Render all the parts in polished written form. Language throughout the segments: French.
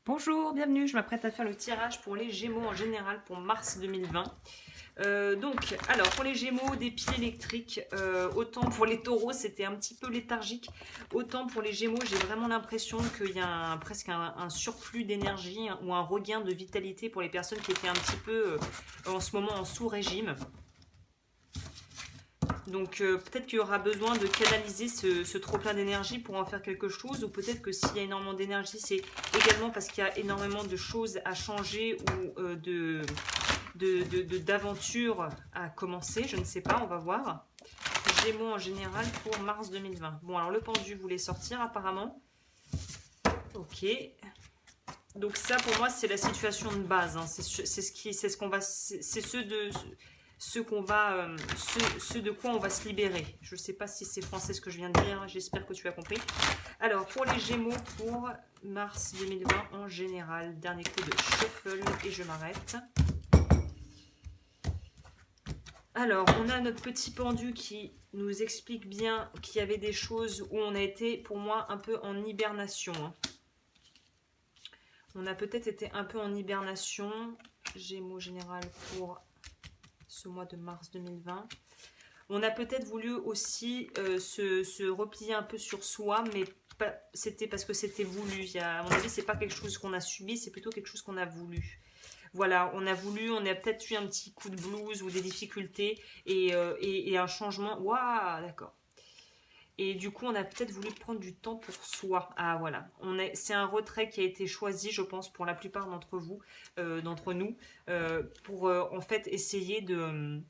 Bonjour, bienvenue, je m'apprête à faire le tirage pour les Gémeaux en général pour mars 2020. Alors pour les Gémeaux, des pieds électriques, autant pour les Taureaux c'était un petit peu léthargique, autant pour les Gémeaux j'ai vraiment l'impression qu'il y a presque un surplus d'énergie ou un regain de vitalité pour les personnes qui étaient un petit peu en ce moment en sous-régime. Donc peut-être qu'il y aura besoin de canaliser ce trop-plein d'énergie pour en faire quelque chose, ou peut-être que s'il y a énormément d'énergie, c'est également parce qu'il y a énormément de choses à changer ou d'aventures à commencer. Je ne sais pas, on va voir. Gémeaux en général pour mars 2020. Bon, alors le pendu voulait sortir apparemment. Ok. Donc ça pour moi c'est la situation de base. Hein. C'est ce qu'on va, c'est ce de quoi on va se libérer. Je ne sais pas si c'est français ce que je viens de dire, j'espère que tu as compris. Alors, pour les Gémeaux, pour mars 2020 en général, dernier coup de shuffle et je m'arrête. Alors, on a notre petit pendu qui nous explique bien qu'il y avait des choses où on a été, pour moi, un peu en hibernation. On a peut-être été un peu en hibernation. Gémeaux général pour ce mois de mars 2020. On a peut-être voulu aussi se replier un peu sur soi, mais c'était parce que c'était voulu. À mon avis, c'est pas quelque chose qu'on a subi, c'est plutôt quelque chose qu'on a voulu. Voilà, on a voulu, on a peut-être eu un petit coup de blues ou des difficultés et un changement. Waouh, d'accord. Et du coup, on a peut-être voulu prendre du temps pour soi. Ah voilà, c'est un retrait qui a été choisi, je pense, pour la plupart d'entre vous, d'entre nous, pour en fait essayer de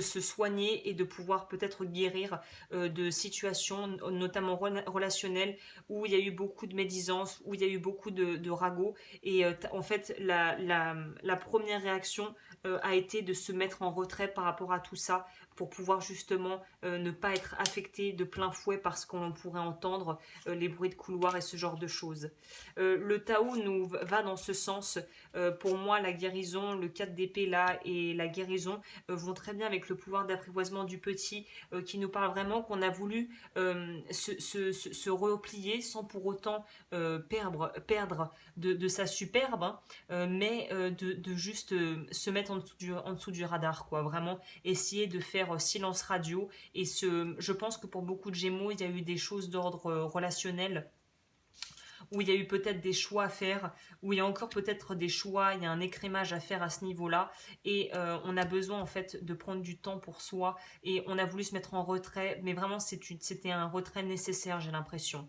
se soigner et de pouvoir peut-être guérir de situations, notamment relationnelles, où il y a eu beaucoup de médisance, où il y a eu beaucoup de ragots. Et en fait, la première réaction a été de se mettre en retrait par rapport à tout ça, pour pouvoir justement ne pas être affecté de plein fouet parce qu'on pourrait entendre les bruits de couloir et ce genre de choses. Le Tao nous va dans ce sens. Pour moi, la guérison, le 4 d'épée là et la guérison vont très bien avec le pouvoir d'apprivoisement du petit, qui nous parle vraiment qu'on a voulu se replier sans pour autant perdre de sa superbe, hein, mais de juste se mettre en dessous du radar, quoi. Vraiment essayer de faire silence radio. Et je pense que pour beaucoup de Gémeaux, il y a eu des choses d'ordre relationnel où il y a eu peut-être des choix à faire, où il y a encore peut-être des choix, il y a un écrémage à faire à ce niveau-là, et on a besoin en fait de prendre du temps pour soi, et on a voulu se mettre en retrait, mais vraiment c'était un retrait nécessaire, j'ai l'impression.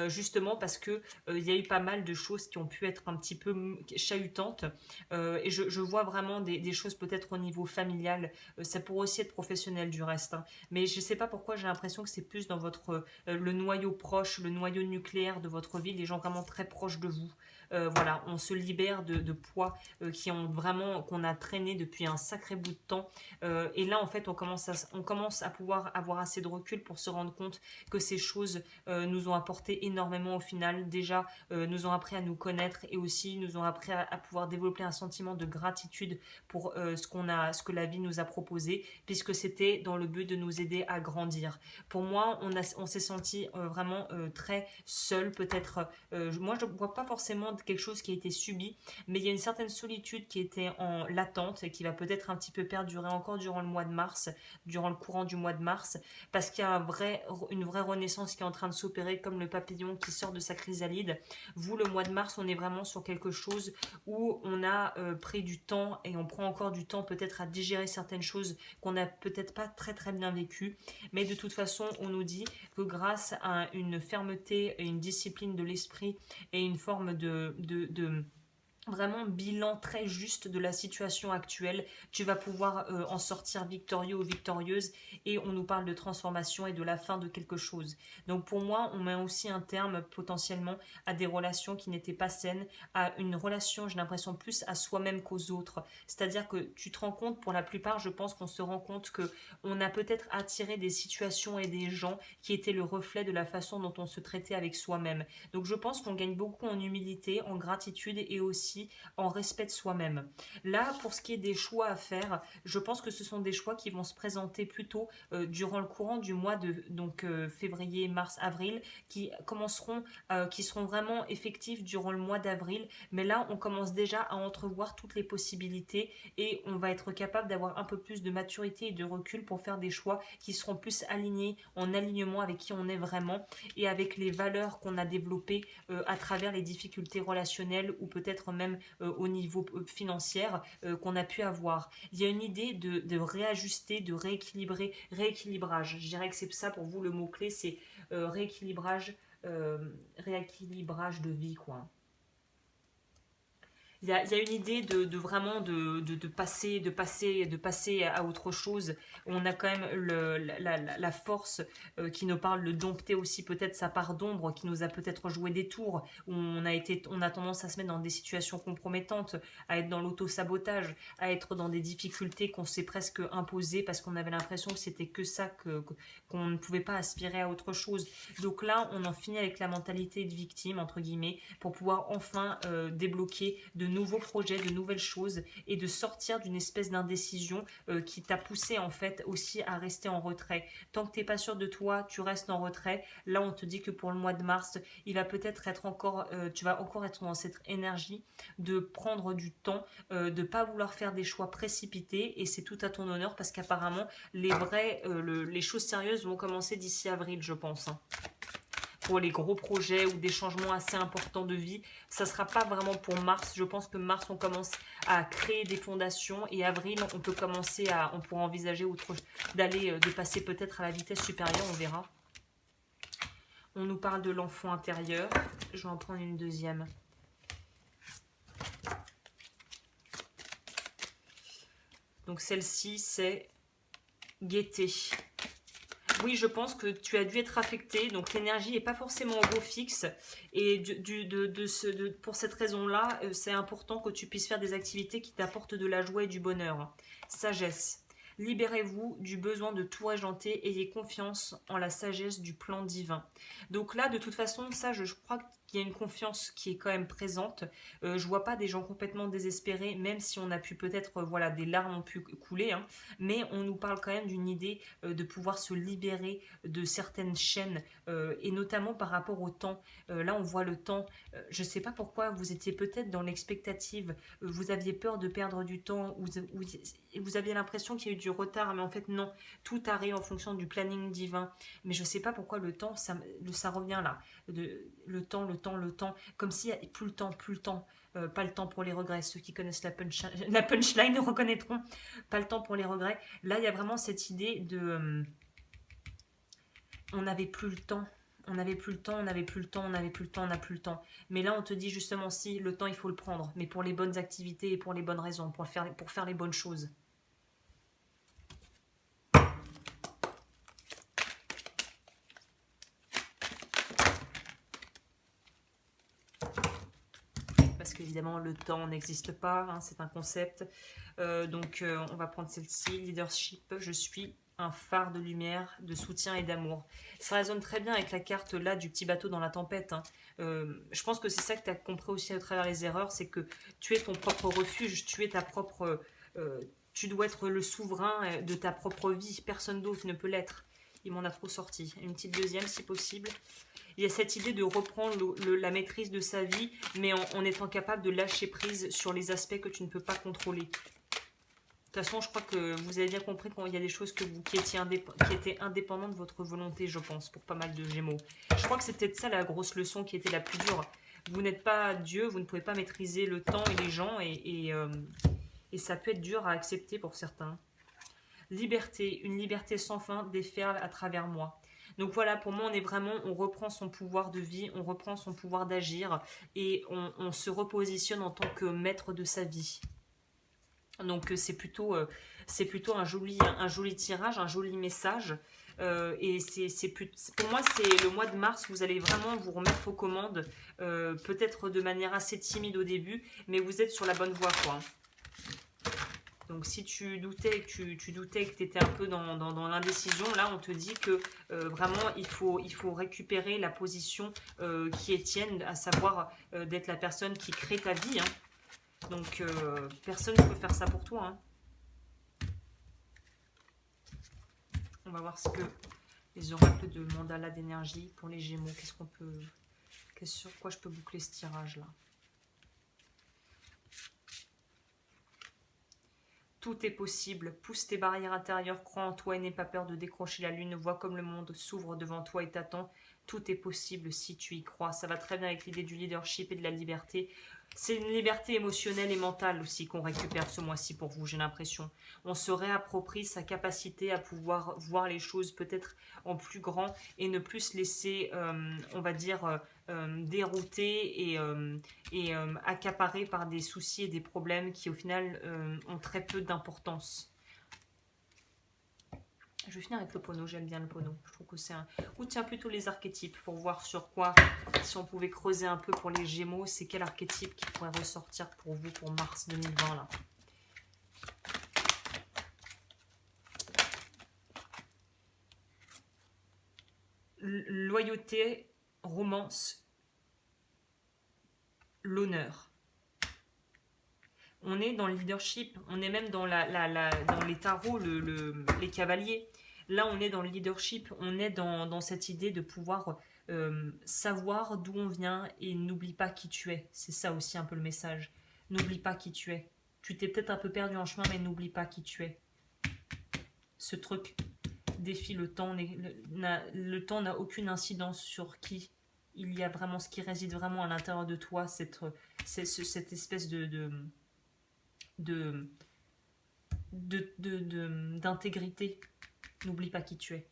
Justement parce que il y a eu pas mal de choses qui ont pu être un petit peu chahutantes, et je vois vraiment des choses peut-être au niveau familial. Ça pourrait aussi être professionnel du reste, hein. Mais je sais pas pourquoi j'ai l'impression que c'est plus dans votre le noyau proche, le noyau nucléaire de votre vie, les gens vraiment très proches de vous. Voilà, on se libère de poids qu'on a traîné depuis un sacré bout de temps, et là en fait on commence à pouvoir avoir assez de recul pour se rendre compte que ces choses nous ont apporté énormément au final. Déjà, nous ont appris à nous connaître, et aussi nous ont appris à pouvoir développer un sentiment de gratitude pour ce que la vie nous a proposé, puisque c'était dans le but de nous aider à grandir. Pour moi, on s'est senti vraiment très seul, peut-être. Moi, je ne vois pas forcément quelque chose qui a été subi, mais il y a une certaine solitude qui était en latente et qui va peut-être un petit peu perdurer encore durant le mois de mars, durant le courant du mois de mars, parce qu'il y a une vraie renaissance qui est en train de s'opérer, comme le papillon qui sort de sa chrysalide. Vous, le mois de mars, on est vraiment sur quelque chose où on a pris du temps, et on prend encore du temps peut-être à digérer certaines choses qu'on n'a peut-être pas très très bien vécues, mais de toute façon on nous dit que grâce à une fermeté et une discipline de l'esprit et une forme de vraiment bilan très juste de la situation actuelle, tu vas pouvoir en sortir victorieux ou victorieuse, et on nous parle de transformation et de la fin de quelque chose. Donc pour moi, on met aussi un terme potentiellement à des relations qui n'étaient pas saines, à une relation, j'ai l'impression, plus à soi-même qu'aux autres. C'est-à-dire que tu te rends compte, pour la plupart, je pense qu'on se rend compte que on a peut-être attiré des situations et des gens qui étaient le reflet de la façon dont on se traitait avec soi-même. Donc je pense qu'on gagne beaucoup en humilité, en gratitude, et aussi aussi en respect de soi-même. Là, pour ce qui est des choix à faire, je pense que ce sont des choix qui vont se présenter plutôt durant le courant du mois de février, mars, avril, qui commenceront, qui seront vraiment effectifs durant le mois d'avril. Mais là, on commence déjà à entrevoir toutes les possibilités et on va être capable d'avoir un peu plus de maturité et de recul pour faire des choix qui seront plus alignés, en alignement avec qui on est vraiment et avec les valeurs qu'on a développées à travers les difficultés relationnelles ou peut-être même au niveau financier qu'on a pu avoir. Il y a une idée de réajuster, de rééquilibrer, rééquilibrage. Je dirais que c'est ça pour vous le mot-clé, c'est rééquilibrage, rééquilibrage de vie, quoi. Il y a une idée de vraiment de passer à autre chose. On a quand même la force qui nous parle de dompter aussi peut-être sa part d'ombre, qui nous a peut-être joué des tours, où on a tendance à se mettre dans des situations compromettantes, à être dans l'auto-sabotage, à être dans des difficultés qu'on s'est presque imposées parce qu'on avait l'impression que c'était que ça, qu'on ne pouvait pas aspirer à autre chose. Donc là, on en finit avec la mentalité de victime, entre guillemets, pour pouvoir enfin débloquer de nouveaux projets, de nouvelles choses et de sortir d'une espèce d'indécision qui t'a poussé en fait aussi à rester en retrait. Tant que tu n'es pas sûr de toi, tu restes en retrait. Là, on te dit que pour le mois de mars, il va peut-être être encore, tu vas encore être dans cette énergie de prendre du temps, de ne pas vouloir faire des choix précipités et c'est tout à ton honneur parce qu'apparemment, les choses sérieuses vont commencer d'ici avril, je pense. Hein. Pour les gros projets ou des changements assez importants de vie. Ça ne sera pas vraiment pour mars. Je pense que mars, on commence à créer des fondations et avril, on peut commencer on pourra envisager de passer peut-être à la vitesse supérieure, on verra. On nous parle de l'enfant intérieur. Je vais en prendre une deuxième. Donc celle-ci, c'est gaieté. Oui, je pense que tu as dû être affecté, donc l'énergie n'est pas forcément au beau fixe. Et pour cette raison-là, c'est important que tu puisses faire des activités qui t'apportent de la joie et du bonheur. Sagesse. Libérez-vous du besoin de tout régenter, ayez confiance en la sagesse du plan divin. Donc là, de toute façon, ça, je crois qu'il y a une confiance qui est quand même présente. Je vois pas des gens complètement désespérés, même si on a pu peut-être, voilà, des larmes ont pu couler, hein, mais on nous parle quand même d'une idée de pouvoir se libérer de certaines chaînes, et notamment par rapport au temps. Là, on voit le temps. Je sais pas pourquoi, vous étiez peut-être dans l'expectative, vous aviez peur de perdre du temps, vous aviez l'impression qu'il y a eu du retard, mais en fait non, tout arrive en fonction du planning divin. Mais je sais pas pourquoi le temps, ça revient là. Le temps, comme s'il n'y a plus le temps, pas le temps pour les regrets. Ceux qui connaissent la punchline reconnaîtront. Pas le temps pour les regrets. Là, il y a vraiment cette idée de... on n'avait plus le temps. On n'a plus le temps. Mais là, on te dit justement, si, le temps, il faut le prendre. Mais pour les bonnes activités et pour les bonnes raisons, pour faire les bonnes choses. Parce qu'évidemment, le temps n'existe pas, hein, c'est un concept. Donc, on va prendre celle-ci, leadership. Je suis un phare de lumière, de soutien et d'amour. Ça résonne très bien avec la carte là du petit bateau dans la tempête. Hein. Je pense que c'est ça que tu as compris aussi à travers les erreurs, c'est que tu es ton propre refuge, tu es ta propre... tu dois être le souverain de ta propre vie, personne d'autre ne peut l'être. Il m'en a trop sorti. Une petite deuxième si possible. Il y a cette idée de reprendre la maîtrise de sa vie, mais en étant capable de lâcher prise sur les aspects que tu ne peux pas contrôler. De toute façon, je crois que vous avez bien compris qu'il y a des choses qui étaient indépendantes de votre volonté, je pense, pour pas mal de Gémeaux. Je crois que c'est peut-être ça la grosse leçon qui était la plus dure. Vous n'êtes pas Dieu, vous ne pouvez pas maîtriser le temps et les gens, et ça peut être dur à accepter pour certains. Liberté, une liberté sans fin déferle à travers moi. Donc voilà, pour moi, on reprend son pouvoir de vie, on reprend son pouvoir d'agir et on se repositionne en tant que maître de sa vie. Donc c'est plutôt un joli tirage, un joli message. Et pour moi, c'est le mois de mars, vous allez vraiment vous remettre aux commandes, peut-être de manière assez timide au début, mais vous êtes sur la bonne voie, quoi. Donc si tu doutais que tu étais un peu dans l'indécision, là on te dit que vraiment il faut récupérer la position qui est tienne, à savoir d'être la personne qui crée ta vie. Hein. Donc, personne ne peut faire ça pour toi. Hein. On va voir ce que les oracles de mandala d'énergie pour les Gémeaux. Qu'est-ce qu'on peut... Sur quoi je peux boucler ce tirage-là? Tout est possible. Pousse tes barrières intérieures, crois en toi et n'aie pas peur de décrocher la lune. Vois comme le monde s'ouvre devant toi et t'attend. Tout est possible si tu y crois. Ça va très bien avec l'idée du leadership et de la liberté. C'est une liberté émotionnelle et mentale aussi qu'on récupère ce mois-ci pour vous, j'ai l'impression. On se réapproprie sa capacité à pouvoir voir les choses peut-être en plus grand et ne plus se laisser, on va dire, dérouter et accaparé par des soucis et des problèmes qui au final ont très peu d'importance. Je vais finir avec le Pono, j'aime bien le Pono. Je trouve que c'est un... Ou tiens, plutôt les archétypes pour voir sur quoi, si on pouvait creuser un peu pour les Gémeaux, c'est quel archétype qui pourrait ressortir pour vous pour mars 2020 là. Loyauté, romance, l'honneur. On est dans le leadership, on est même dans, dans les tarots, les cavaliers. Là, on est dans le leadership, on est dans cette idée de pouvoir savoir d'où on vient et n'oublie pas qui tu es. C'est ça aussi un peu le message. N'oublie pas qui tu es. Tu t'es peut-être un peu perdu en chemin, mais n'oublie pas qui tu es. Ce truc défie le temps. Le temps n'a aucune incidence sur qui il y a vraiment, ce qui réside vraiment à l'intérieur de toi, cette espèce d'intégrité. N'oublie pas qui tu es.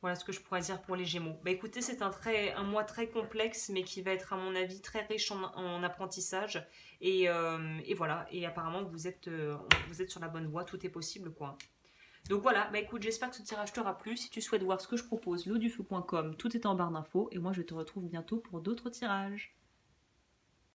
Voilà ce que je pourrais dire pour les Gémeaux. Bah écoutez, c'est un mois très complexe, mais qui va être à mon avis très riche en apprentissage. Et voilà, et apparemment vous êtes sur la bonne voie, tout est possible quoi. Donc voilà, bah écoute, j'espère que ce tirage t'aura plu. Si tu souhaites voir ce que je propose, lodufeu.com, tout est en barre d'infos. Et moi je te retrouve bientôt pour d'autres tirages.